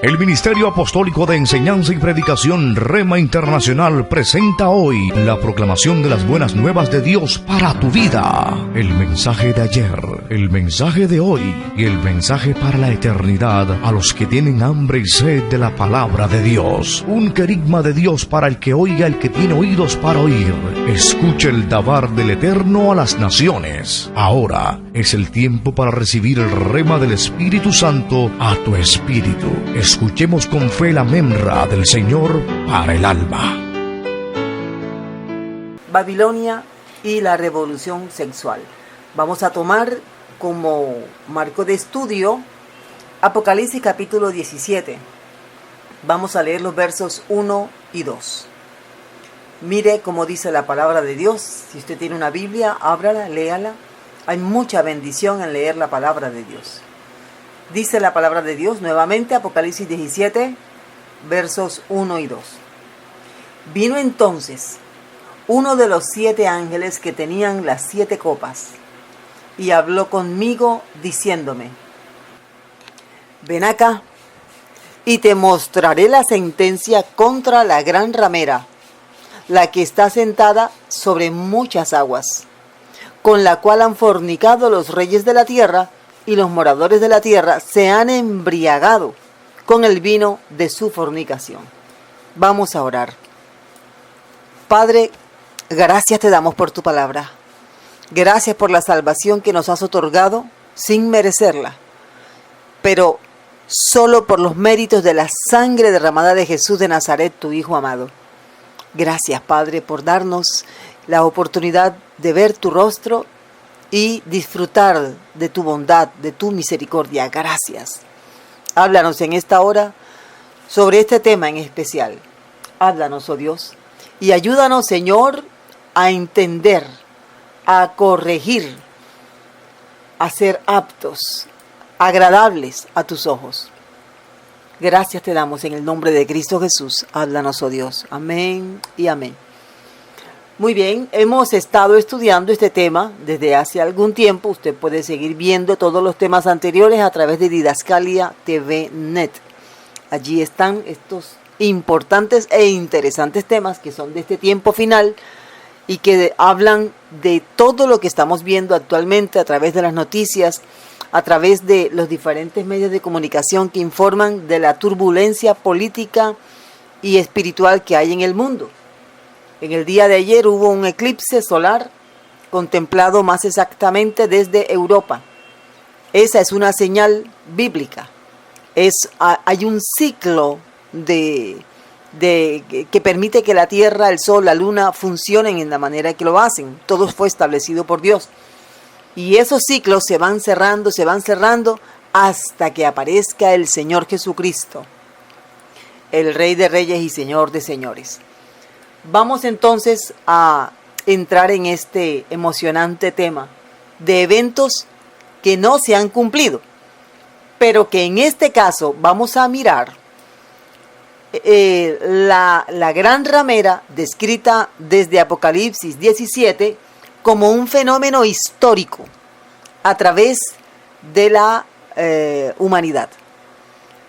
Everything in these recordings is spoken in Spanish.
El Ministerio Apostólico de Enseñanza y Predicación Rema Internacional presenta hoy la proclamación de las buenas nuevas de Dios para tu vida. El mensaje de ayer, el mensaje de hoy y el mensaje para la eternidad a los que tienen hambre y sed de la palabra de Dios. Un querigma de Dios para el que oiga, el que tiene oídos para oír. Escuche el dabar del Eterno a las naciones. Ahora es el tiempo para recibir el rema del Espíritu Santo a tu espíritu. Escuchemos con fe la memra del Señor para el alma. Babilonia y la revolución sexual. Vamos a tomar como marco de estudio Apocalipsis capítulo 17. Vamos a leer los versos 1 y 2. Mire cómo dice la palabra de Dios. Si usted tiene una Biblia, ábrala, léala. Hay mucha bendición en leer la palabra de Dios. Dice la palabra de Dios nuevamente, Apocalipsis 17, versos 1 y 2. Vino entonces uno de los 7 ángeles que tenían las 7 copas, y habló conmigo diciéndome: ven acá, y te mostraré la sentencia contra la gran ramera, la que está sentada sobre muchas aguas, con la cual han fornicado los reyes de la tierra, y los moradores de la tierra se han embriagado con el vino de su fornicación. Vamos a orar. Padre, gracias te damos por tu palabra. Gracias por la salvación que nos has otorgado sin merecerla, pero solo por los méritos de la sangre derramada de Jesús de Nazaret, tu Hijo amado. Gracias, Padre, por darnos la oportunidad de ver tu rostro y disfrutar de tu bondad, de tu misericordia. Gracias. Háblanos en esta hora sobre este tema en especial. Háblanos, oh Dios, y ayúdanos, Señor, a entender, a corregir, a ser aptos, agradables a tus ojos. Gracias te damos en el nombre de Cristo Jesús. Háblanos, oh Dios. Amén y amén. Muy bien, hemos estado estudiando este tema desde hace algún tiempo. Usted puede seguir viendo todos los temas anteriores a través de Didascalia TV Net. Allí están estos importantes e interesantes temas que son de este tiempo final y que hablan de todo lo que estamos viendo actualmente a través de las noticias, a través de los diferentes medios de comunicación que informan de la turbulencia política y espiritual que hay en el mundo. En el día de ayer hubo un eclipse solar contemplado más exactamente desde Europa. Esa es una señal bíblica. Hay un ciclo que permite que la Tierra, el Sol, la Luna funcionen en la manera que lo hacen. Todo fue establecido por Dios. Y esos ciclos se van cerrando hasta que aparezca el Señor Jesucristo, el Rey de Reyes y Señor de Señores. Vamos entonces a entrar en este emocionante tema de eventos que no se han cumplido, pero que en este caso vamos a mirar la gran ramera descrita desde Apocalipsis 17 como un fenómeno histórico a través de la humanidad.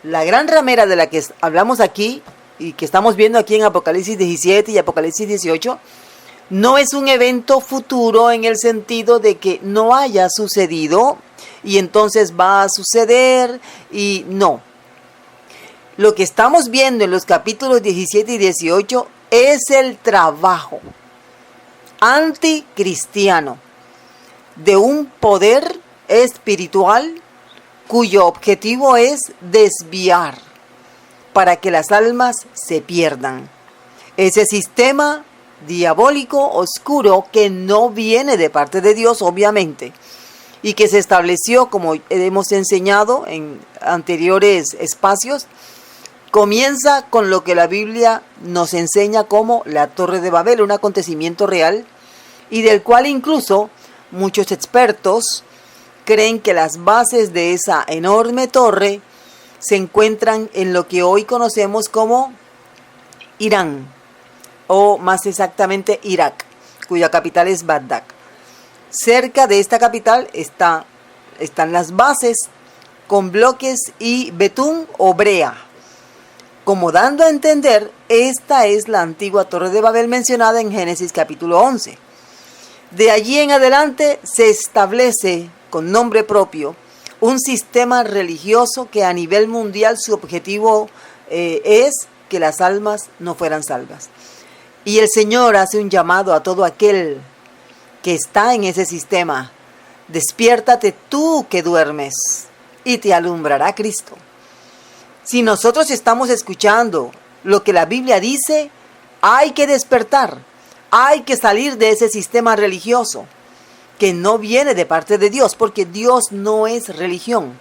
La gran ramera de la que hablamos aquí y que estamos viendo aquí en Apocalipsis 17 y Apocalipsis 18, no es un evento futuro en el sentido de que no haya sucedido y entonces va a suceder, y no. Lo que estamos viendo en los capítulos 17 y 18 es el trabajo anticristiano de un poder espiritual cuyo objetivo es desviar para que las almas se pierdan. Ese sistema diabólico oscuro que no viene de parte de Dios, obviamente, y que se estableció, como hemos enseñado en anteriores espacios, comienza con lo que la Biblia nos enseña como la Torre de Babel, un acontecimiento real, y del cual incluso muchos expertos creen que las bases de esa enorme torre se encuentran en lo que hoy conocemos como Irán, o más exactamente Irak, cuya capital es Bagdad. Cerca de esta capital están las bases con bloques y betún o brea, como dando a entender, esta es la antigua Torre de Babel mencionada en Génesis capítulo 11. De allí en adelante se establece con nombre propio un sistema religioso que a nivel mundial su objetivo es que las almas no fueran salvas. Y el Señor hace un llamado a todo aquel que está en ese sistema: despiértate tú que duermes y te alumbrará Cristo. Si nosotros estamos escuchando lo que la Biblia dice, hay que despertar, hay que salir de ese sistema religioso que no viene de parte de Dios, porque Dios no es religión.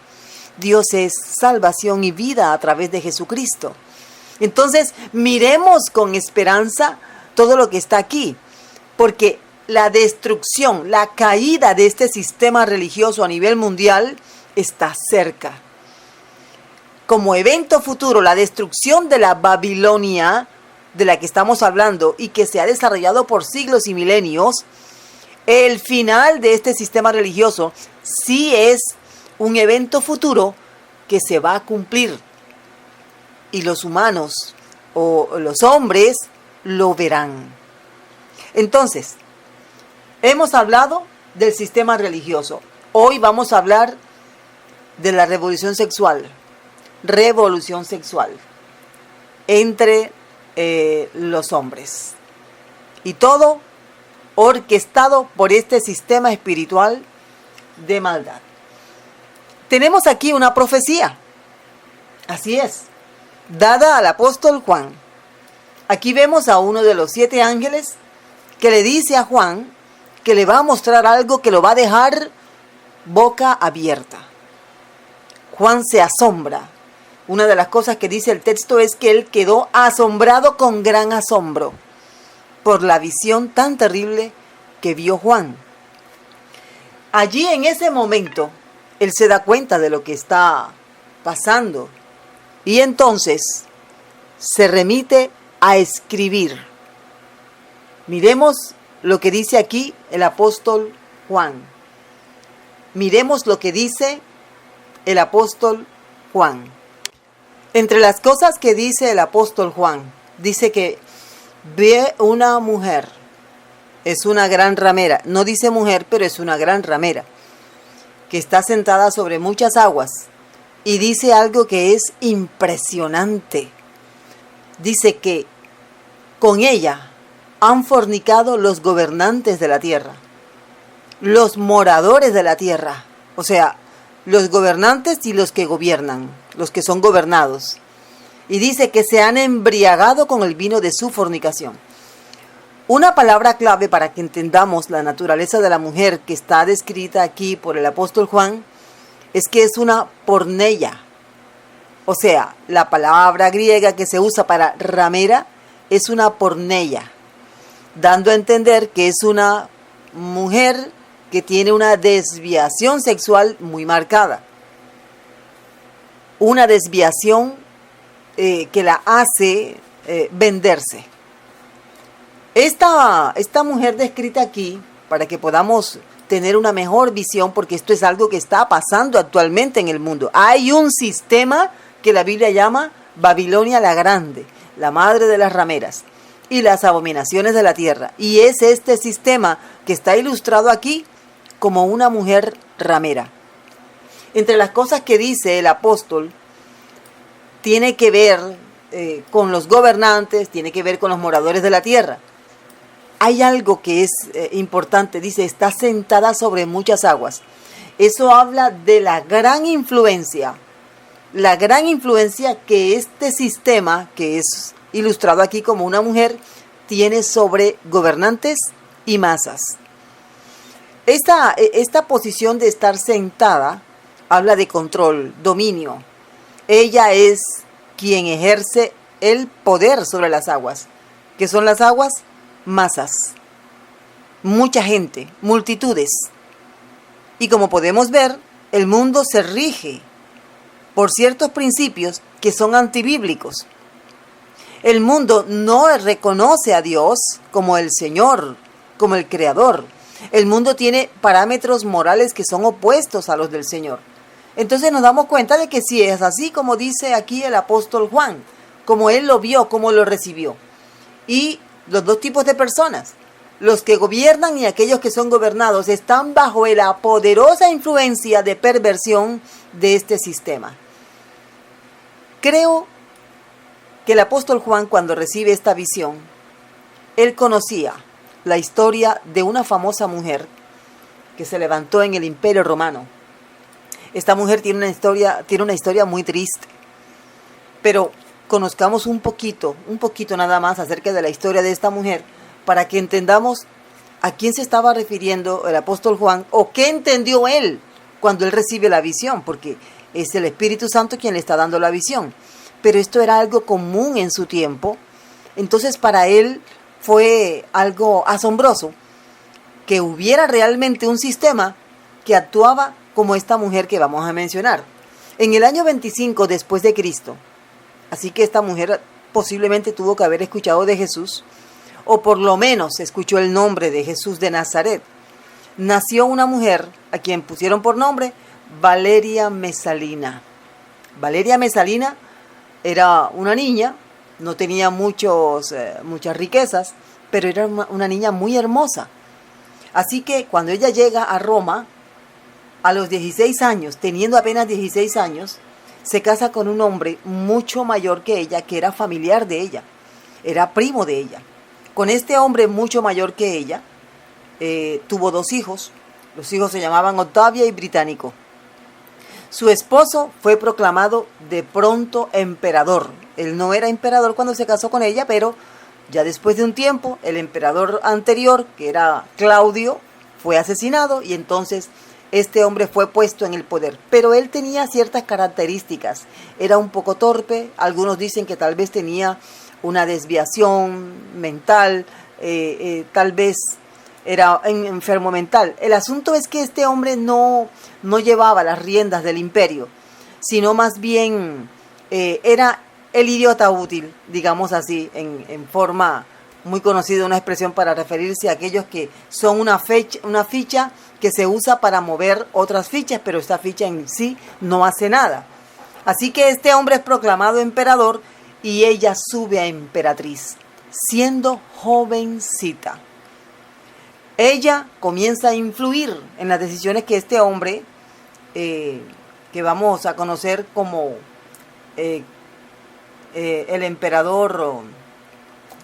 Dios es salvación y vida a través de Jesucristo. Entonces, miremos con esperanza todo lo que está aquí, porque la destrucción, la caída de este sistema religioso a nivel mundial está cerca. Como evento futuro, la destrucción de la Babilonia, de la que estamos hablando y que se ha desarrollado por siglos y milenios, el final de este sistema religioso sí es un evento futuro que se va a cumplir. Y los humanos o los hombres lo verán. Entonces, hemos hablado del sistema religioso. Hoy vamos a hablar de la revolución sexual. Revolución sexual entre los hombres. Y todo orquestado por este sistema espiritual de maldad. Tenemos aquí una profecía. Así es, dada al apóstol Juan. Aquí vemos a uno de los 7 ángeles que le dice a Juan que le va a mostrar algo que lo va a dejar boca abierta. Juan se asombra. Una de las cosas que dice el texto es que él quedó asombrado con gran asombro por la visión tan terrible que vio Juan. Allí en ese momento, él se da cuenta de lo que está pasando y entonces se remite a escribir. Miremos lo que dice aquí el apóstol Juan. Miremos lo que dice el apóstol Juan. Entre las cosas que dice el apóstol Juan, dice que ve una mujer, es una gran ramera, no dice mujer, pero es una gran ramera, que está sentada sobre muchas aguas, y dice algo que es impresionante. Dice que con ella han fornicado los gobernantes de la tierra, los moradores de la tierra, o sea, los gobernantes y los que gobiernan, los que son gobernados. Y dice que se han embriagado con el vino de su fornicación. Una palabra clave para que entendamos la naturaleza de la mujer que está descrita aquí por el apóstol Juan es que es una porneia. O sea, la palabra griega que se usa para ramera es una porneia, dando a entender que es una mujer que tiene una desviación sexual muy marcada. Una desviación que la hace venderse. Esta mujer descrita aquí, para que podamos tener una mejor visión, porque esto es algo que está pasando actualmente en el mundo. Hay un sistema que la Biblia llama Babilonia la Grande, la madre de las rameras y las abominaciones de la tierra. Y es este sistema que está ilustrado aquí como una mujer ramera. Entre las cosas que dice el apóstol, tiene que ver con los gobernantes, tiene que ver con los moradores de la tierra. Hay algo que es importante, dice, está sentada sobre muchas aguas. Eso habla de la gran influencia que este sistema, que es ilustrado aquí como una mujer, tiene sobre gobernantes y masas. Esta posición de estar sentada habla de control, dominio. Ella es quien ejerce el poder sobre las aguas. ¿Qué son las aguas? Masas. Mucha gente, multitudes. Y como podemos ver, el mundo se rige por ciertos principios que son antibíblicos. El mundo no reconoce a Dios como el Señor, como el Creador. El mundo tiene parámetros morales que son opuestos a los del Señor. Entonces nos damos cuenta de que si es así como dice aquí el apóstol Juan, como él lo vio, como lo recibió. Y los dos tipos de personas, los que gobiernan y aquellos que son gobernados, están bajo la poderosa influencia de perversión de este sistema. Creo que el apóstol Juan, cuando recibe esta visión, él conocía la historia de una famosa mujer que se levantó en el Imperio Romano. Esta mujer tiene una historia muy triste, pero conozcamos un poquito nada más acerca de la historia de esta mujer para que entendamos a quién se estaba refiriendo el apóstol Juan o qué entendió él cuando él recibe la visión, porque es el Espíritu Santo quien le está dando la visión. Pero esto era algo común en su tiempo, entonces para él fue algo asombroso que hubiera realmente un sistema que actuaba como esta mujer que vamos a mencionar. En el año 25 después de Cristo, así que esta mujer posiblemente tuvo que haber escuchado de Jesús, o por lo menos escuchó el nombre de Jesús de Nazaret. Nació una mujer a quien pusieron por nombre Valeria Mesalina. Valeria Mesalina era una niña, no tenía muchas riquezas, pero era una niña muy hermosa. Así que cuando ella llega a Roma, a los 16 años, teniendo apenas 16 años, se casa con un hombre mucho mayor que ella, que era familiar de ella, era primo de ella. Con este hombre mucho mayor que ella, tuvo 2 hijos. Los hijos se llamaban Octavia y Británico. Su esposo fue proclamado de pronto emperador. Él no era emperador cuando se casó con ella, pero ya después de un tiempo, el emperador anterior, que era Claudio, fue asesinado y entonces este hombre fue puesto en el poder. Pero él tenía ciertas características. Era un poco torpe, algunos dicen que tal vez tenía una desviación mental, tal vez era enfermo mental. El asunto es que este hombre no llevaba las riendas del imperio, sino más bien era el idiota útil, digamos así, en forma muy conocida, una expresión para referirse a aquellos que son una ficha que se usa para mover otras fichas, pero esta ficha en sí no hace nada. Así que este hombre es proclamado emperador y ella sube a emperatriz, siendo jovencita. Ella comienza a influir en las decisiones que este hombre, que vamos a conocer como el emperador,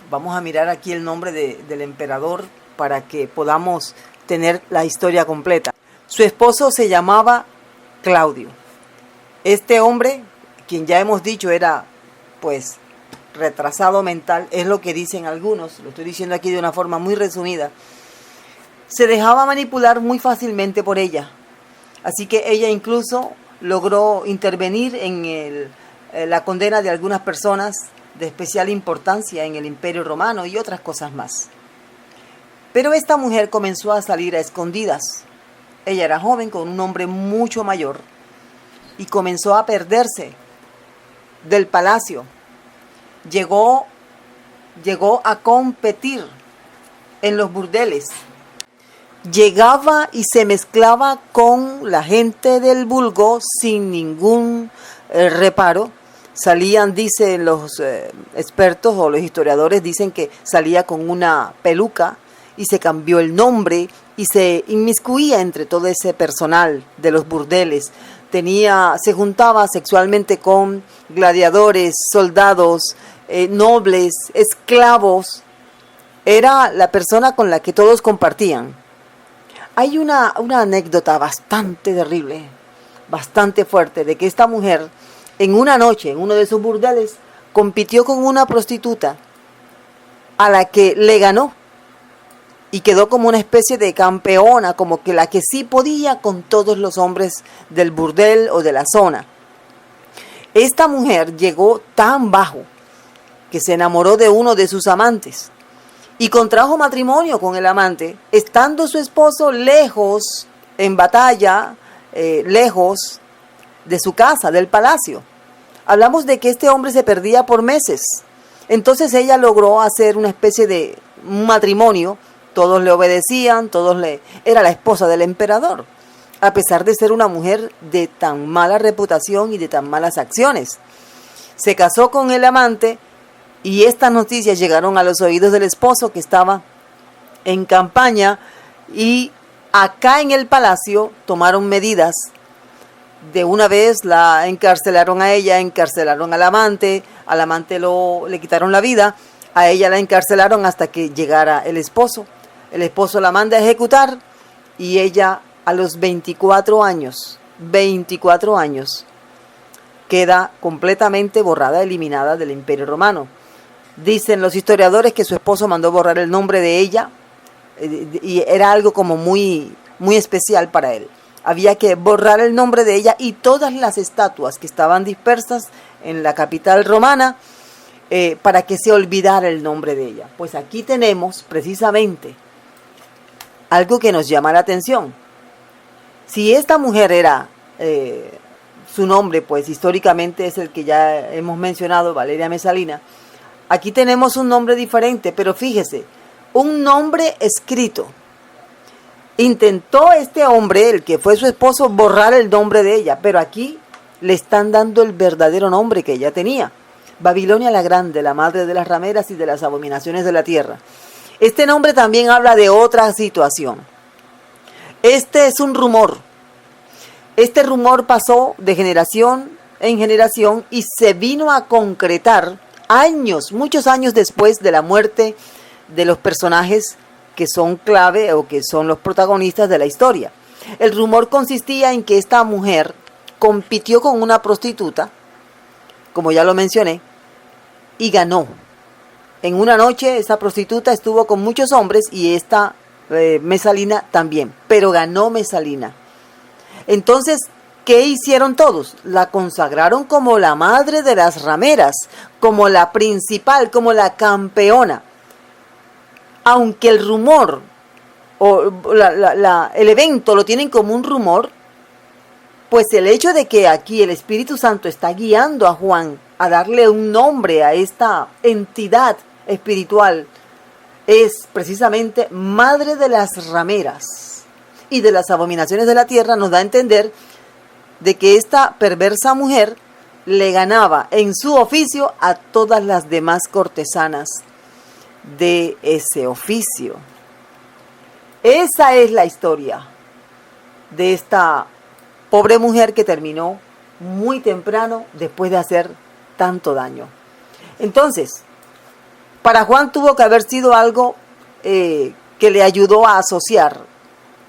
vamos a mirar aquí el nombre del emperador para que podamos tener la historia completa. Su esposo se llamaba Claudio. Este hombre, quien ya hemos dicho era pues retrasado mental, es lo que dicen algunos, lo estoy diciendo aquí de una forma muy resumida, se dejaba manipular muy fácilmente por ella. Así que ella incluso logró intervenir en la condena de algunas personas de especial importancia en el Imperio Romano y otras cosas más. Pero esta mujer comenzó a salir a escondidas. Ella era joven con un hombre mucho mayor y comenzó a perderse del palacio. Llegó a competir en los burdeles. Llegaba y se mezclaba con la gente del vulgo sin ningún reparo. Salían, dicen los expertos o los historiadores, dicen que salía con una peluca y se cambió el nombre y se inmiscuía entre todo ese personal de los burdeles. Se juntaba sexualmente con gladiadores, soldados, nobles, esclavos. Era la persona con la que todos compartían. Hay una anécdota bastante terrible, bastante fuerte, de que esta mujer en una noche, en uno de sus burdeles, compitió con una prostituta a la que le ganó y quedó como una especie de campeona, como que la que sí podía con todos los hombres del burdel o de la zona. Esta mujer llegó tan bajo que se enamoró de uno de sus amantes y contrajo matrimonio con el amante, estando su esposo lejos, en batalla, lejos de su casa, del palacio. Hablamos de que este hombre se perdía por meses. Entonces ella logró hacer una especie de matrimonio. Todos le obedecían, era la esposa del emperador, a pesar de ser una mujer de tan mala reputación y de tan malas acciones. Se casó con el amante y estas noticias llegaron a los oídos del esposo, que estaba en campaña, y acá en el palacio tomaron medidas. De una vez la encarcelaron a ella, encarcelaron al amante le quitaron la vida, a ella la encarcelaron hasta que llegara el esposo. El esposo la manda a ejecutar y ella a los 24 años, queda completamente borrada, eliminada del Imperio Romano. Dicen los historiadores que su esposo mandó borrar el nombre de ella, y era algo como muy, muy especial para él. Había que borrar el nombre de ella y todas las estatuas que estaban dispersas en la capital romana, para que se olvidara el nombre de ella. Pues aquí tenemos precisamente algo que nos llama la atención. Si esta mujer era, su nombre pues históricamente es el que ya hemos mencionado, Valeria Mesalina, aquí tenemos un nombre diferente, pero fíjese, un nombre escrito. Intentó este hombre, el que fue su esposo, borrar el nombre de ella, pero aquí le están dando el verdadero nombre que ella tenía: Babilonia la Grande, la madre de las rameras y de las abominaciones de la tierra. Este nombre también habla de otra situación. Este es un rumor. Este rumor pasó de generación en generación y se vino a concretar muchos años después de la muerte de los personajes que son clave o que son los protagonistas de la historia. El rumor consistía en que esta mujer compitió con una prostituta, como ya lo mencioné, y ganó. En una noche esa prostituta estuvo con muchos hombres y esta Mesalina también, pero ganó Mesalina. Entonces, ¿qué hicieron todos? La consagraron como la madre de las rameras, como la principal, como la campeona. Aunque el rumor o el evento lo tienen como un rumor, pues el hecho de que aquí el Espíritu Santo está guiando a Juan a darle un nombre a esta entidad espiritual, es precisamente madre de las rameras y de las abominaciones de la tierra, nos da a entender de que esta perversa mujer le ganaba en su oficio a todas las demás cortesanas de ese oficio. Esa es la historia de esta pobre mujer que terminó muy temprano después de hacer tanto daño. Entonces, para Juan tuvo que haber sido algo que le ayudó a asociar.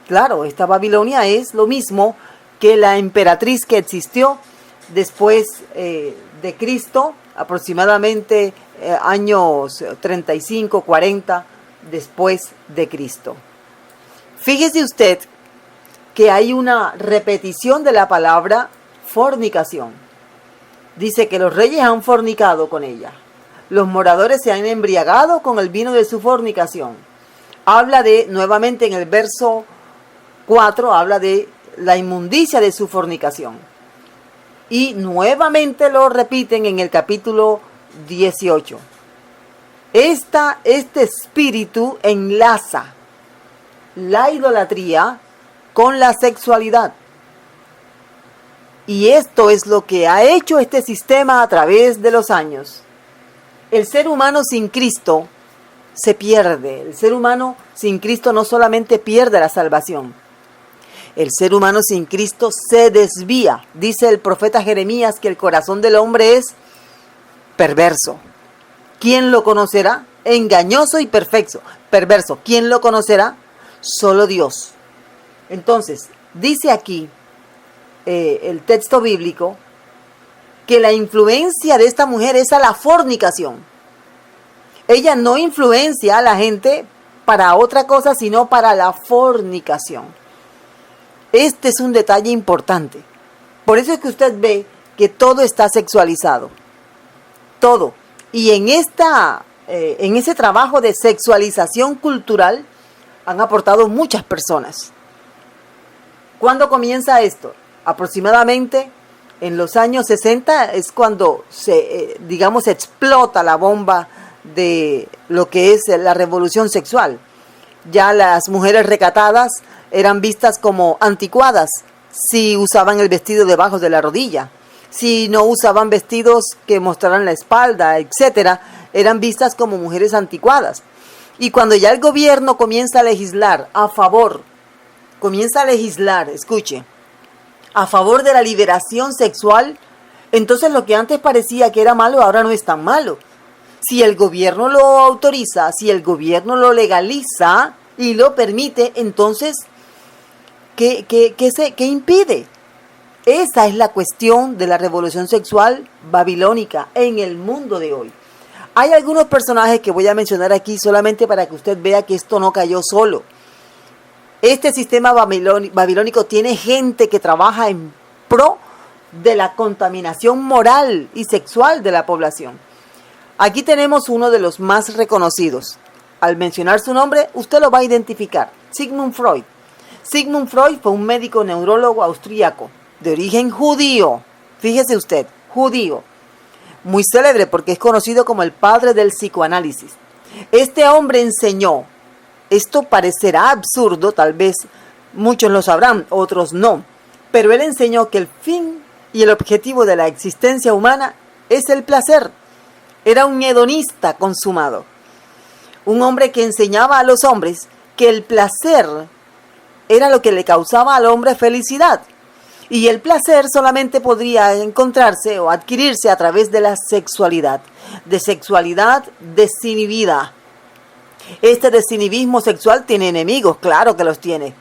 Claro, esta Babilonia es lo mismo que la emperatriz que existió después de Cristo, aproximadamente años 35, 40 después de Cristo. Fíjese usted que hay una repetición de la palabra fornicación. Dice que los reyes han fornicado con ella. Los moradores se han embriagado con el vino de su fornicación. Habla nuevamente en el verso 4, habla de la inmundicia de su fornicación. Y nuevamente lo repiten en el capítulo 18. Este espíritu enlaza la idolatría con la sexualidad. Y esto es lo que ha hecho este sistema a través de los años. El ser humano sin Cristo se pierde. El ser humano sin Cristo no solamente pierde la salvación. El ser humano sin Cristo se desvía. Dice el profeta Jeremías que el corazón del hombre es perverso. ¿Quién lo conocerá? Engañoso y perverso. ¿Quién lo conocerá? Solo Dios. Entonces, dice aquí el texto bíblico que la influencia de esta mujer es a la fornicación. Ella no influencia a la gente para otra cosa, sino para la fornicación. Este es un detalle importante. Por eso es que usted ve que todo está sexualizado. Todo. Y en ese trabajo de sexualización cultural han aportado muchas personas. ¿Cuándo comienza esto? Aproximadamente en los años 60 es cuando se explota la bomba de lo que es la revolución sexual. Ya las mujeres recatadas eran vistas como anticuadas si usaban el vestido debajo de la rodilla, si no usaban vestidos que mostraran la espalda, etcétera, eran vistas como mujeres anticuadas. Y cuando ya el gobierno comienza a legislar escuche, a favor de la liberación sexual, entonces lo que antes parecía que era malo, ahora no es tan malo. Si el gobierno lo autoriza, si el gobierno lo legaliza y lo permite, entonces, ¿qué impide? Esa es la cuestión de la revolución sexual babilónica en el mundo de hoy. Hay algunos personajes que voy a mencionar aquí solamente para que usted vea que esto no cayó solo. Este sistema babilónico tiene gente que trabaja en pro de la contaminación moral y sexual de la población. Aquí tenemos uno de los más reconocidos. Al mencionar su nombre, usted lo va a identificar. Sigmund Freud. Sigmund Freud fue un médico neurólogo austríaco de origen judío. Fíjese usted, judío. Muy célebre porque es conocido como el padre del psicoanálisis. Este hombre enseñó, esto parecerá absurdo, tal vez muchos lo sabrán, otros no, pero él enseñó que el fin y el objetivo de la existencia humana es el placer. Era un hedonista consumado, un hombre que enseñaba a los hombres que el placer era lo que le causaba al hombre felicidad. Y el placer solamente podría encontrarse o adquirirse a través de la sexualidad, de sexualidad desinhibida. Este desinhibismo sexual tiene enemigos, claro que los tiene.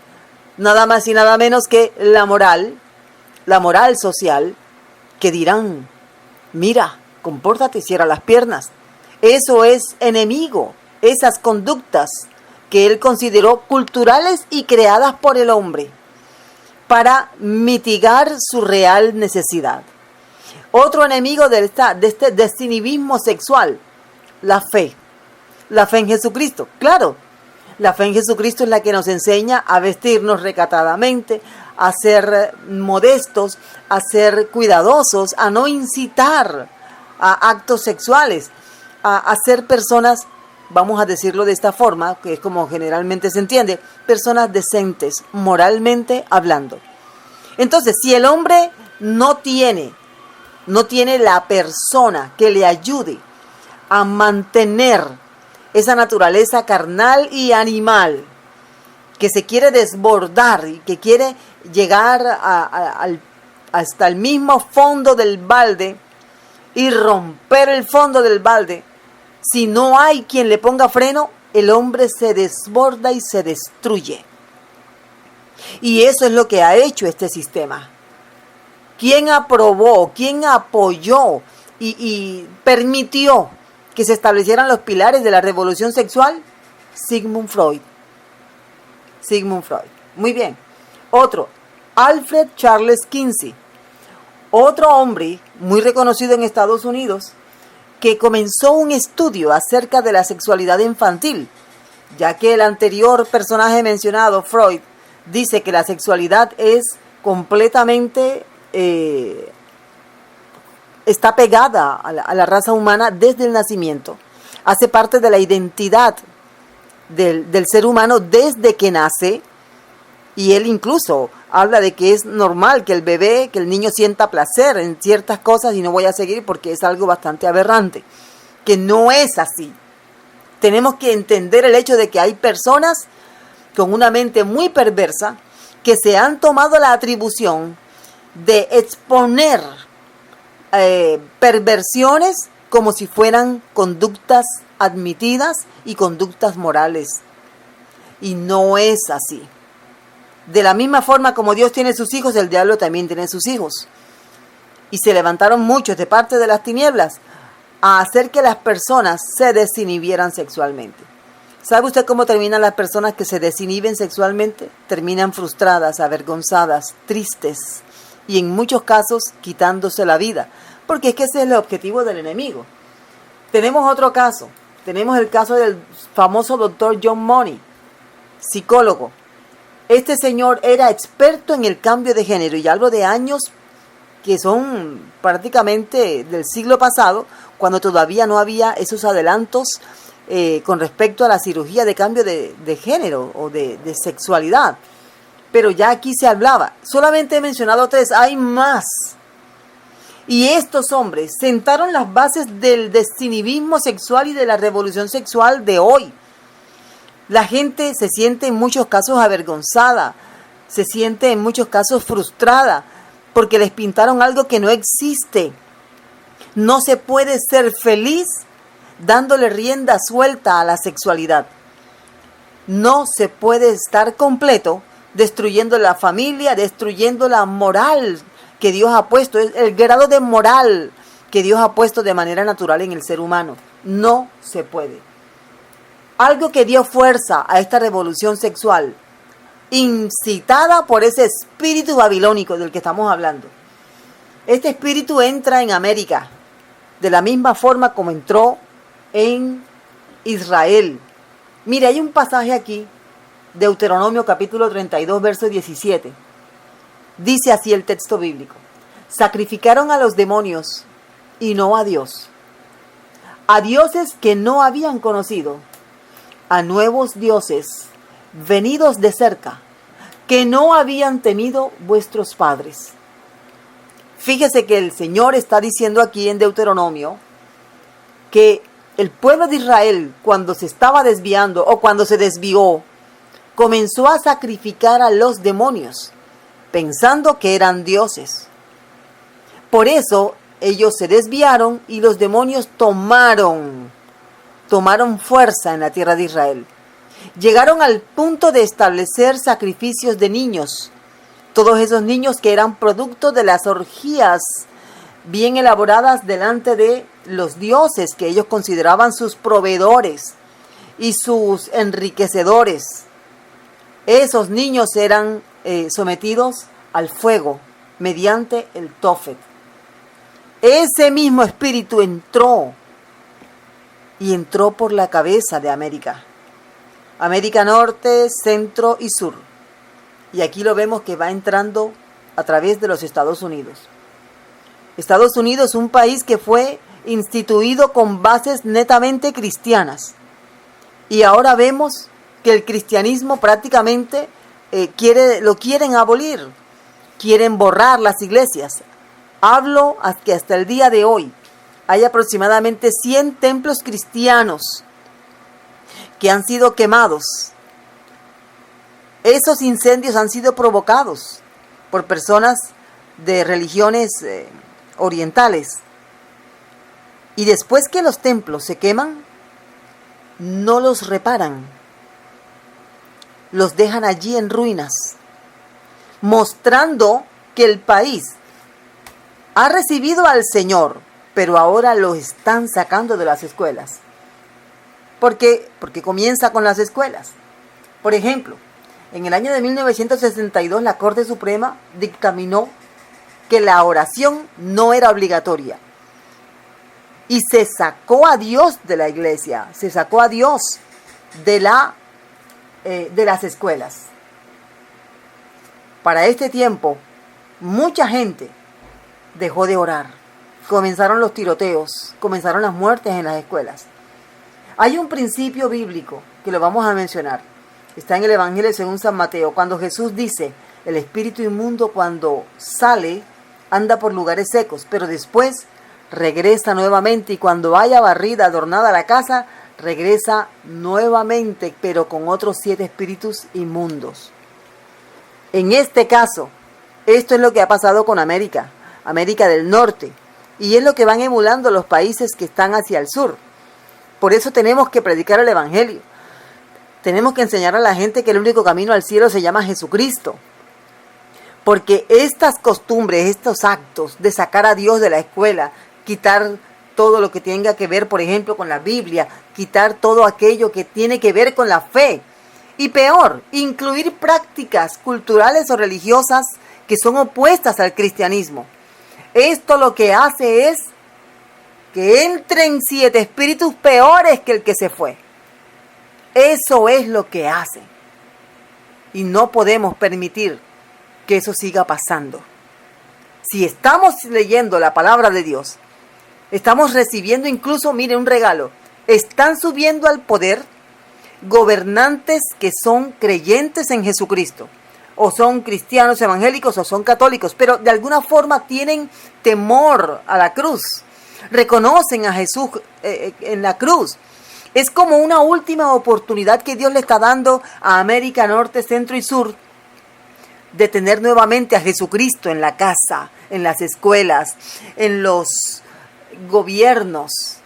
Nada más y nada menos que la moral social, que dirán, mira, compórtate, cierra las piernas. Eso es enemigo, esas conductas que él consideró culturales y creadas por el hombre para mitigar su real necesidad. Otro enemigo de este desinhibismo sexual, la fe. La fe en Jesucristo, claro. La fe en Jesucristo es la que nos enseña a vestirnos recatadamente, a ser modestos, a ser cuidadosos, a no incitar a actos sexuales, a ser personas, vamos a decirlo de esta forma, que es como generalmente se entiende, personas decentes, moralmente hablando. Entonces, si el hombre no tiene la persona que le ayude a mantener esa naturaleza carnal y animal que se quiere desbordar y que quiere llegar hasta el mismo fondo del balde y romper el fondo del balde, si no hay quien le ponga freno, el hombre se desborda y se destruye. Y eso es lo que ha hecho este sistema. ¿Quién aprobó, quién apoyó y permitió que se establecieran los pilares de la revolución sexual? Sigmund Freud. Sigmund Freud. Muy bien. Otro, Alfred Charles Kinsey. Otro hombre muy reconocido en Estados Unidos que comenzó un estudio acerca de la sexualidad infantil, ya que el anterior personaje mencionado, Freud, dice que la sexualidad es completamente está pegada a la raza humana desde el nacimiento. Hace parte de la identidad del ser humano desde que nace. Y él incluso habla de que es normal que el niño sienta placer en ciertas cosas, y no voy a seguir porque es algo bastante aberrante. Que no es así. Tenemos que entender el hecho de que hay personas con una mente muy perversa que se han tomado la atribución de exponer perversiones como si fueran conductas admitidas y conductas morales. Y no es así. De la misma forma como Dios tiene sus hijos, el diablo también tiene sus hijos. Y se levantaron muchos de parte de las tinieblas a hacer que las personas se desinhibieran sexualmente. ¿Sabe usted cómo terminan las personas que se desinhiben sexualmente? Terminan frustradas, avergonzadas, tristes y en muchos casos quitándose la vida, porque es que ese es el objetivo del enemigo. Tenemos otro caso. Tenemos el caso del famoso doctor John Money, psicólogo. Este señor era experto en el cambio de género, y hablo de años que son prácticamente del siglo pasado, cuando todavía no había esos adelantos con respecto a la cirugía de cambio de género o de sexualidad. Pero ya aquí se hablaba. Solamente he mencionado 3, hay más. Y estos hombres sentaron las bases del desinhibismo sexual y de la revolución sexual de hoy. La gente se siente en muchos casos avergonzada, se siente en muchos casos frustrada, porque les pintaron algo que no existe. No se puede ser feliz dándole rienda suelta a la sexualidad. No se puede estar completo destruyendo la familia, destruyendo la moral que Dios ha puesto, el grado de moral que Dios ha puesto de manera natural en el ser humano. No se puede. Algo que dio fuerza a esta revolución sexual, incitada por ese espíritu babilónico del que estamos hablando. Este espíritu entra en América de la misma forma como entró en Israel. Mire, hay un pasaje aquí, Deuteronomio capítulo 32, verso 17. Dice así el texto bíblico: sacrificaron a los demonios y no a Dios, a dioses que no habían conocido, a nuevos dioses venidos de cerca, que no habían temido vuestros padres. Fíjese que el Señor está diciendo aquí en Deuteronomio que el pueblo de Israel, cuando se estaba desviando o cuando se desvió, comenzó a sacrificar a los demonios, pensando que eran dioses. Por eso ellos se desviaron y los demonios tomaron fuerza en la tierra de Israel. Llegaron al punto de establecer sacrificios de niños. Todos esos niños que eran producto de las orgías bien elaboradas delante de los dioses que ellos consideraban sus proveedores y sus enriquecedores. Esos niños eran sometidos al fuego mediante el Tofet. Ese mismo espíritu entró por la cabeza de América. América Norte, Centro y Sur. Y aquí lo vemos que va entrando a través de los Estados Unidos. Estados Unidos, un país que fue instituido con bases netamente cristianas. Y ahora vemos que el cristianismo prácticamente lo quieren abolir, quieren borrar las iglesias. Hablo que hasta el día de hoy hay aproximadamente 100 templos cristianos que han sido quemados. Esos incendios han sido provocados por personas de religiones orientales. Y después que los templos se queman, no los reparan. Los dejan allí en ruinas, mostrando que el país ha recibido al Señor, pero ahora lo están sacando de las escuelas. ¿Por qué? Porque comienza con las escuelas. Por ejemplo, en el año de 1962 la Corte Suprema dictaminó que la oración no era obligatoria. Y se sacó a Dios de la iglesia, se sacó a Dios de las escuelas. Para este tiempo, mucha gente dejó de orar. Comenzaron los tiroteos, comenzaron las muertes en las escuelas. Hay un principio bíblico que lo vamos a mencionar. Está en el Evangelio según San Mateo, cuando Jesús dice: el espíritu inmundo cuando sale anda por lugares secos, pero después regresa nuevamente, y cuando haya barrida, adornada la casa, regresa nuevamente, pero con otros 7 espíritus inmundos. En este caso, esto es lo que ha pasado con América del Norte, y es lo que van emulando los países que están hacia el sur. Por eso tenemos que predicar el Evangelio. Tenemos que enseñar a la gente que el único camino al cielo se llama Jesucristo. Porque estas costumbres, estos actos de sacar a Dios de la escuela, quitar todo lo que tenga que ver, por ejemplo, con la Biblia, quitar todo aquello que tiene que ver con la fe, y peor, incluir prácticas culturales o religiosas que son opuestas al cristianismo. Esto lo que hace es que entren 7 espíritus peores que el que se fue. Eso es lo que hace. Y no podemos permitir que eso siga pasando. Si estamos leyendo la palabra de Dios, estamos recibiendo incluso, mire, un regalo. Están subiendo al poder gobernantes que son creyentes en Jesucristo. o son cristianos evangélicos o son católicos, pero de alguna forma tienen temor a la cruz, reconocen a Jesús en la cruz. Es como una última oportunidad que Dios le está dando a América Norte, Centro y Sur de tener nuevamente a Jesucristo en la casa, en las escuelas, en los gobiernos,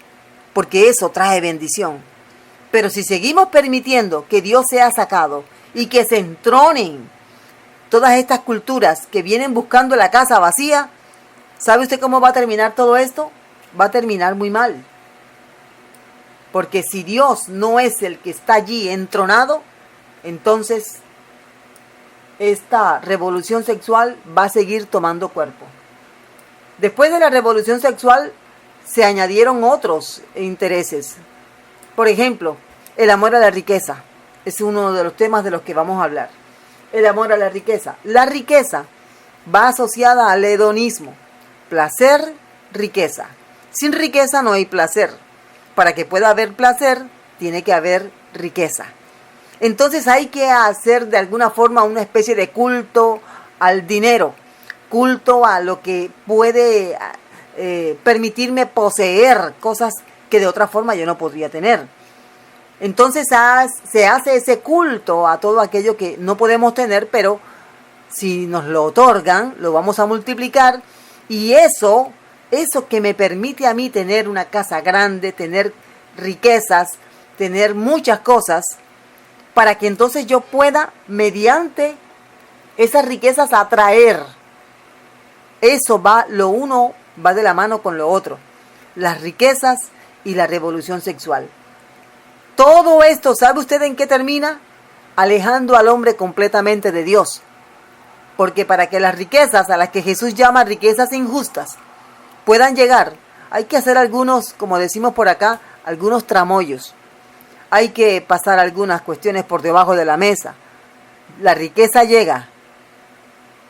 porque eso trae bendición. Pero si seguimos permitiendo que Dios sea sacado y que se entronen todas estas culturas que vienen buscando la casa vacía, ¿sabe usted cómo va a terminar todo esto? Va a terminar muy mal. Porque si Dios no es el que está allí entronado, entonces esta revolución sexual va a seguir tomando cuerpo. Después de la revolución sexual se añadieron otros intereses. Por ejemplo, el amor a la riqueza. Es uno de los temas de los que vamos a hablar. El amor a la riqueza. La riqueza va asociada al hedonismo. Placer, riqueza. Sin riqueza no hay placer. Para que pueda haber placer, tiene que haber riqueza. Entonces hay que hacer de alguna forma una especie de culto al dinero. Culto a lo que puede permitirme poseer cosas que de otra forma yo no podría tener. Entonces se hace ese culto a todo aquello que no podemos tener, pero si nos lo otorgan, lo vamos a multiplicar. Y eso que me permite a mí tener una casa grande, tener riquezas, tener muchas cosas, para que entonces yo pueda, mediante esas riquezas, atraer. Eso lo uno va de la mano con lo otro. Las riquezas y la revolución sexual. Todo esto, ¿sabe usted en qué termina? Alejando al hombre completamente de Dios. Porque para que las riquezas, a las que Jesús llama riquezas injustas, puedan llegar, hay que hacer algunos, como decimos por acá, algunos tramoyos. Hay que pasar algunas cuestiones por debajo de la mesa. La riqueza llega,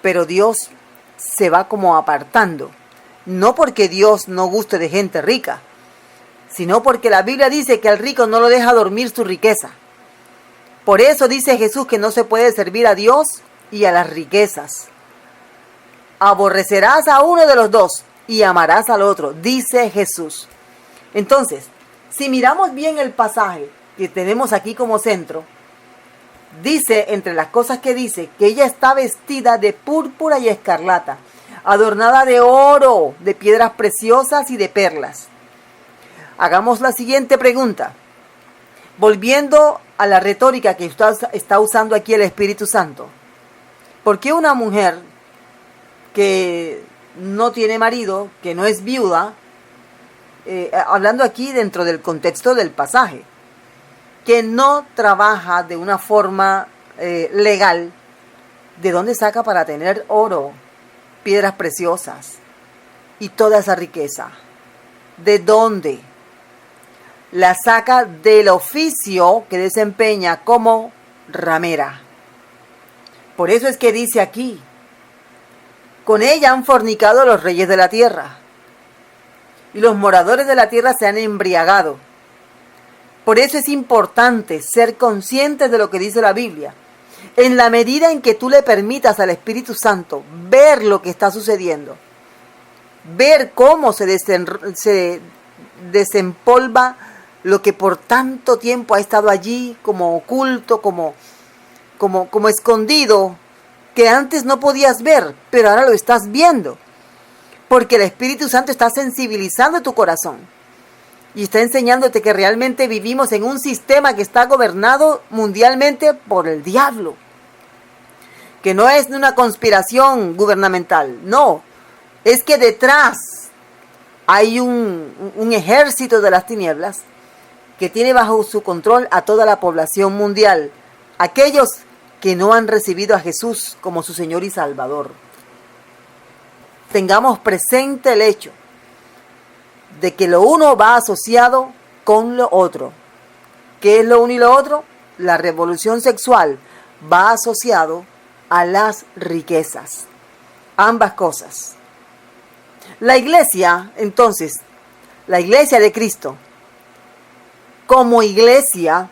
pero Dios se va como apartando. No porque Dios no guste de gente rica, sino porque la Biblia dice que al rico no lo deja dormir su riqueza. Por eso dice Jesús que no se puede servir a Dios y a las riquezas. Aborrecerás a uno de los dos y amarás al otro, dice Jesús. Entonces, si miramos bien el pasaje que tenemos aquí como centro, dice, entre las cosas que dice, que ella está vestida de púrpura y escarlata, adornada de oro, de piedras preciosas y de perlas. Hagamos la siguiente pregunta. Volviendo a la retórica que está usando aquí el Espíritu Santo. ¿Por qué una mujer que no tiene marido, que no es viuda, hablando aquí dentro del contexto del pasaje, que no trabaja de una forma legal, ¿de dónde saca para tener oro, piedras preciosas y toda esa riqueza? ¿De dónde? La saca del oficio que desempeña como ramera. Por eso es que dice aquí, con ella han fornicado los reyes de la tierra, y los moradores de la tierra se han embriagado. Por eso es importante ser conscientes de lo que dice la Biblia. En la medida en que tú le permitas al Espíritu Santo ver lo que está sucediendo, ver cómo se desempolva lo que por tanto tiempo ha estado allí como oculto, como escondido, que antes no podías ver, pero ahora lo estás viendo. Porque el Espíritu Santo está sensibilizando tu corazón y está enseñándote que realmente vivimos en un sistema que está gobernado mundialmente por el diablo. Que no es una conspiración gubernamental, no. Es que detrás hay un ejército de las tinieblas que tiene bajo su control a toda la población mundial, aquellos que no han recibido a Jesús como su Señor y Salvador. Tengamos presente el hecho de que lo uno va asociado con lo otro. ¿Qué es lo uno y lo otro? La revolución sexual va asociado a las riquezas. Ambas cosas. La iglesia, entonces, la iglesia de Cristo, como iglesia,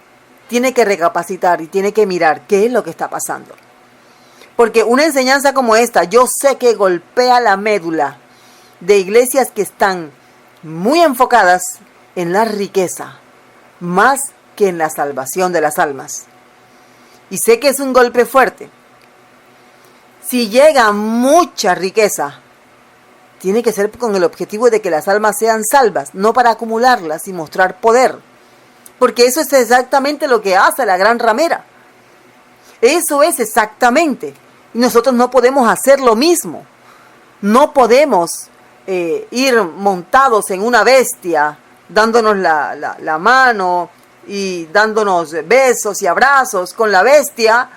tiene que recapacitar y tiene que mirar qué es lo que está pasando. Porque una enseñanza como esta, yo sé que golpea la médula de iglesias que están muy enfocadas en la riqueza, más que en la salvación de las almas. Y sé que es un golpe fuerte. Si llega mucha riqueza, tiene que ser con el objetivo de que las almas sean salvas, no para acumularlas y mostrar poder. Porque eso es exactamente lo que hace la gran ramera. Eso es exactamente. Y nosotros no podemos hacer lo mismo. No podemos ir montados en una bestia, dándonos la mano y dándonos besos y abrazos con la bestia,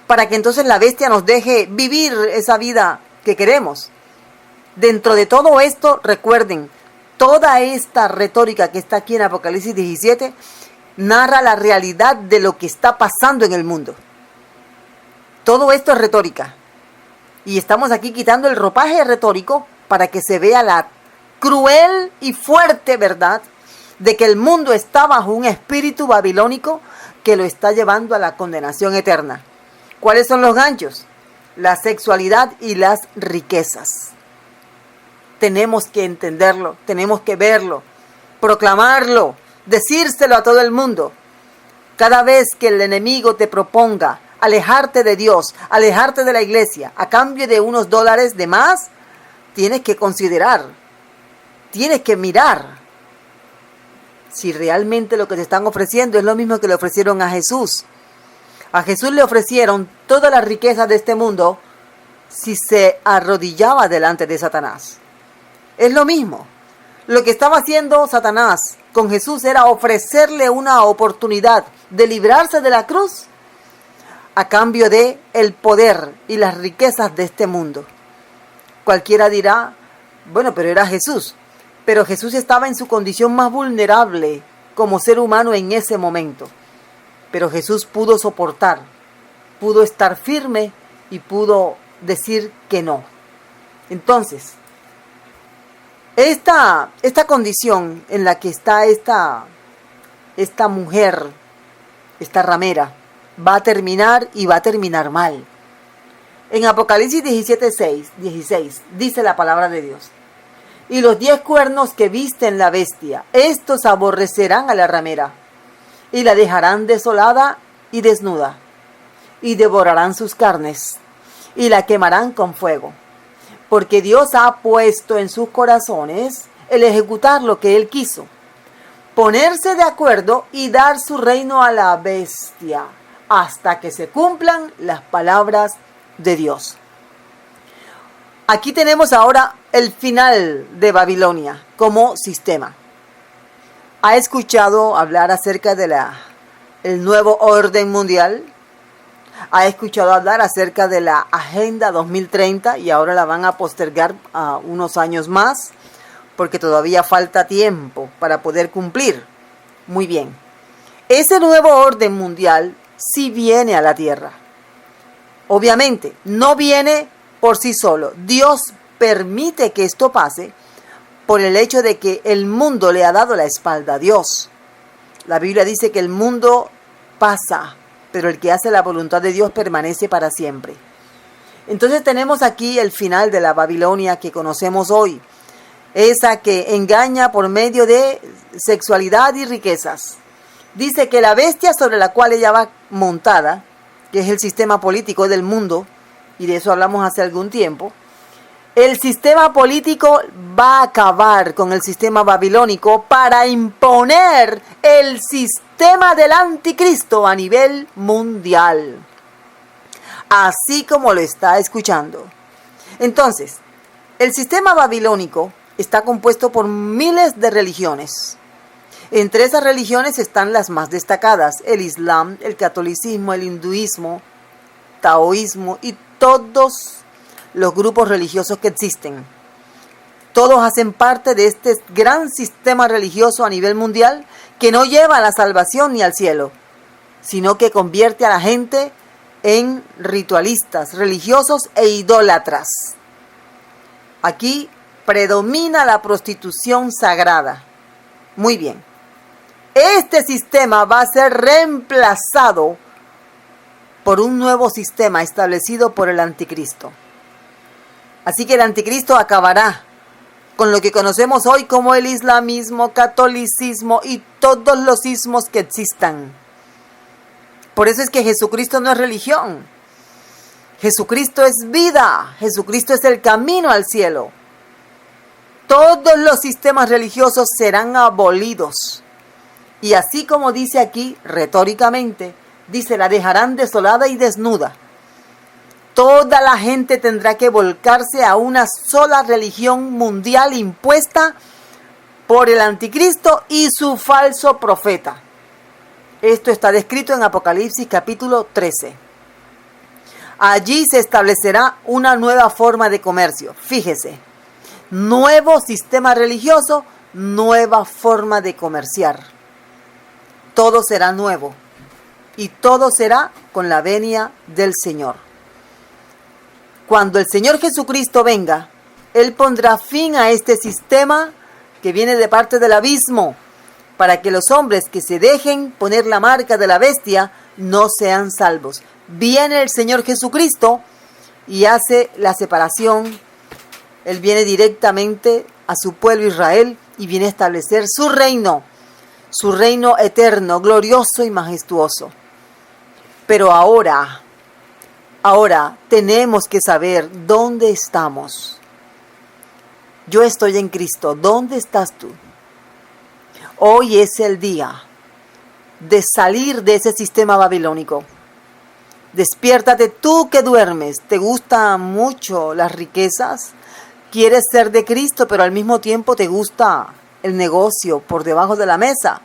para que entonces la bestia nos deje vivir esa vida que queremos. Dentro de todo esto, recuerden, toda esta retórica que está aquí en Apocalipsis 17 narra la realidad de lo que está pasando en el mundo. Todo esto es retórica. Y estamos aquí quitando el ropaje retórico para que se vea la cruel y fuerte verdad de que el mundo está bajo un espíritu babilónico que lo está llevando a la condenación eterna. ¿Cuáles son los ganchos? La sexualidad y las riquezas. Tenemos que entenderlo, tenemos que verlo, proclamarlo, decírselo a todo el mundo. Cada vez que el enemigo te proponga alejarte de Dios, alejarte de la iglesia, a cambio de unos dólares de más, tienes que considerar, tienes que mirar si realmente lo que te están ofreciendo es lo mismo que le ofrecieron a Jesús. A Jesús le ofrecieron toda la riqueza de este mundo si se arrodillaba delante de Satanás. Es lo mismo. Lo que estaba haciendo Satanás con Jesús era ofrecerle una oportunidad de librarse de la cruz a cambio de el poder y las riquezas de este mundo. Cualquiera dirá, bueno, pero era Jesús. Pero Jesús estaba en su condición más vulnerable como ser humano en ese momento. Pero Jesús pudo soportar, pudo estar firme y pudo decir que no. Entonces, esta condición en la que está esta mujer, esta ramera, va a terminar y va a terminar mal. En Apocalipsis 16 dice la palabra de Dios: y los 10 cuernos que visten la bestia, estos aborrecerán a la ramera, y la dejarán desolada y desnuda, y devorarán sus carnes, y la quemarán con fuego. Porque Dios ha puesto en sus corazones el ejecutar lo que Él quiso, ponerse de acuerdo y dar su reino a la bestia, hasta que se cumplan las palabras de Dios. Aquí tenemos ahora el final de Babilonia como sistema. ¿Ha escuchado hablar acerca de el nuevo orden mundial? ¿Ha escuchado hablar acerca de la Agenda 2030 y ahora la van a postergar a unos años más porque todavía falta tiempo para poder cumplir? Muy bien. Ese nuevo orden mundial sí viene a la tierra. Obviamente, no viene por sí solo. Dios permite que esto pase por el hecho de que el mundo le ha dado la espalda a Dios. La Biblia dice que el mundo pasa, pero el que hace la voluntad de Dios permanece para siempre. Entonces tenemos aquí el final de la Babilonia que conocemos hoy. Esa que engaña por medio de sexualidad y riquezas. Dice que la bestia sobre la cual ella va montada, que es el sistema político del mundo, y de eso hablamos hace algún tiempo, el sistema político va a acabar con el sistema babilónico para imponer el sistema del anticristo a nivel mundial. Así como lo está escuchando. Entonces, el sistema babilónico está compuesto por miles de religiones. Entre esas religiones están las más destacadas: el Islam, el catolicismo, el hinduismo, taoísmo y todos los grupos religiosos que existen. Todos hacen parte de este gran sistema religioso a nivel mundial que no lleva a la salvación ni al cielo, sino que convierte a la gente en ritualistas, religiosos e idólatras. Aquí predomina la prostitución sagrada. Muy bien. Este sistema va a ser reemplazado por un nuevo sistema establecido por el anticristo. Así que el anticristo acabará con lo que conocemos hoy como el islamismo, catolicismo y todos los ismos que existan. Por eso es que Jesucristo no es religión. Jesucristo es vida. Jesucristo es el camino al cielo. Todos los sistemas religiosos serán abolidos. Y así como dice aquí, retóricamente, dice, la dejarán desolada y desnuda. Toda la gente tendrá que volcarse a una sola religión mundial impuesta por el anticristo y su falso profeta. Esto está descrito en Apocalipsis capítulo 13. Allí se establecerá una nueva forma de comercio. Fíjese, nuevo sistema religioso, nueva forma de comerciar. Todo será nuevo y todo será con la venia del Señor. Cuando el Señor Jesucristo venga, Él pondrá fin a este sistema que viene de parte del abismo, para que los hombres que se dejen poner la marca de la bestia no sean salvos. Viene el Señor Jesucristo y hace la separación. Él viene directamente a su pueblo Israel y viene a establecer su reino eterno, glorioso y majestuoso. Pero ahora tenemos que saber dónde estamos. Yo estoy en Cristo. ¿Dónde estás tú? Hoy es el día de salir de ese sistema babilónico. Despiértate tú que duermes. ¿Te gustan mucho las riquezas? ¿Quieres ser de Cristo, pero al mismo tiempo te gusta el negocio por debajo de la mesa?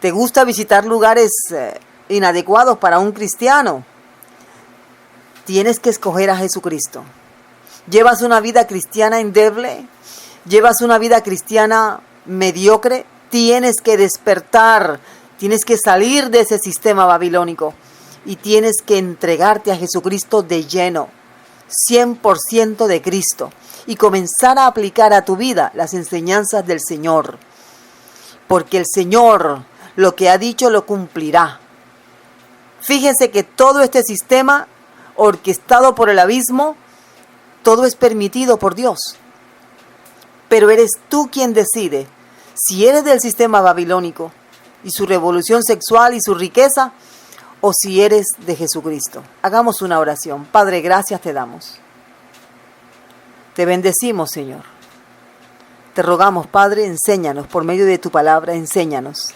¿Te gusta visitar lugares inadecuados para un cristiano? Tienes que escoger a Jesucristo. ¿Llevas una vida cristiana endeble? ¿Llevas una vida cristiana mediocre? Tienes que despertar. Tienes que salir de ese sistema babilónico. Y tienes que entregarte a Jesucristo de lleno. 100% de Cristo. Y comenzar a aplicar a tu vida las enseñanzas del Señor. Porque el Señor lo que ha dicho lo cumplirá. Fíjense que todo este sistema orquestado por el abismo, todo es permitido por Dios. Pero eres tú quien decide si eres del sistema babilónico y su revolución sexual y su riqueza, o si eres de Jesucristo. Hagamos una oración. Padre, gracias te damos. Te bendecimos, Señor. Te rogamos, Padre, enséñanos por medio de tu palabra, enséñanos.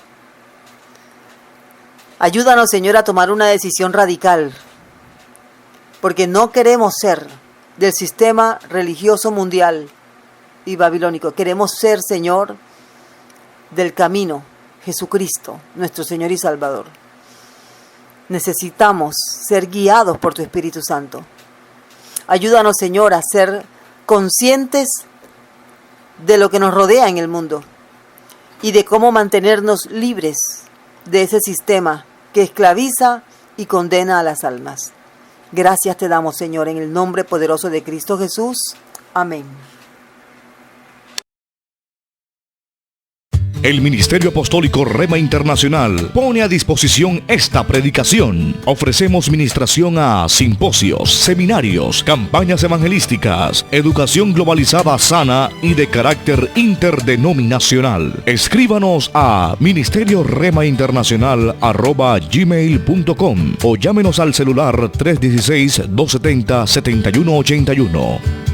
Ayúdanos, Señor, a tomar una decisión radical, porque no queremos ser del sistema religioso mundial y babilónico. Queremos ser, Señor, del camino, Jesucristo, nuestro Señor y Salvador. Necesitamos ser guiados por tu Espíritu Santo. Ayúdanos, Señor, a ser conscientes de lo que nos rodea en el mundo y de cómo mantenernos libres de ese sistema que esclaviza y condena a las almas. Gracias te damos, Señor, en el nombre poderoso de Cristo Jesús. Amén. El Ministerio Apostólico Rema Internacional pone a disposición esta predicación. Ofrecemos ministración a simposios, seminarios, campañas evangelísticas, educación globalizada sana y de carácter interdenominacional. Escríbanos a ministerioremainternacional@gmail.com o llámenos al celular 316-270-7181.